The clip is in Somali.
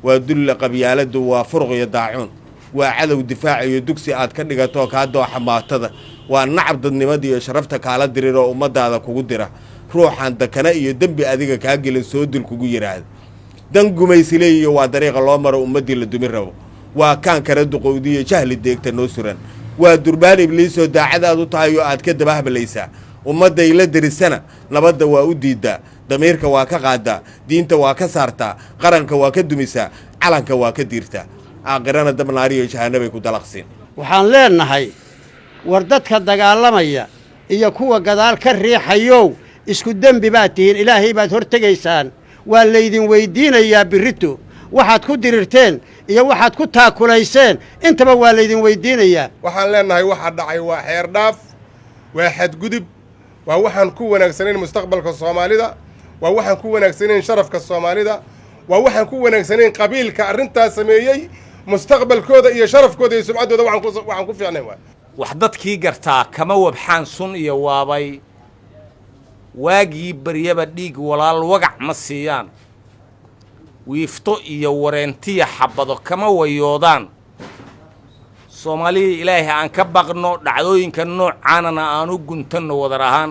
ودل قبيالة وفرغ يداعون وعدو دفاع يدكسي آد كدغتو كادو حماتدا ونعب ضد نمدي شرفتك على درير ومدى هذا كودرة روح عند كنائي دنبي أديك كاجل سود الكوجو يراد دنجو ميسلي وطريق الأمر ومدي للدمير وكان كرد قودية جهل الديك تنوسرا ودربان إبليس وداعدا دوتايو آد كده بهب ليسا ومدى يلدر السنة نبدا وأوديدا دميرك واكا غادا دينتا واكا سارتا قرنك واكا دميسا علنك واكا ديرتا آقرانا دمناريو شهانبي كدلقسين waxaan leenahay war dadka dagaalamaya iyo kuwa gadaal ka riixayow isku dambi baad tihiin ilaahay baad hortegaysaan waa leydin weydiinayaa birito waxaad ku dirirteen iyo waxaad ku taakulayseen intaba waa leydin weydiinayaa waxaan leenahay waxa dhacay waa xeer dhaaf waa xadgudub waa waxaan ku wanaagsaneyn mustaqbalka Soomaalida waa waxaan ku wanaagsaneyn sharafka Soomaalida waa waxaan ku wanaagsaneyn qabiilka arintaas sameeyay mustaqbalkooda iyo sharafkooda iyo sumcaddooda waxaan ku fiicnay wax dadkii gartaa kama wabxaan sun iyo waabay waagii baryaba dhiig walaal wagac ma siiyaan wiifto iyo wareentiya xabado kama wayoodaan Soomaaliya ilaahay aan ka baqno dhacdooyinka noocaana aan u guntanno wadar ahaan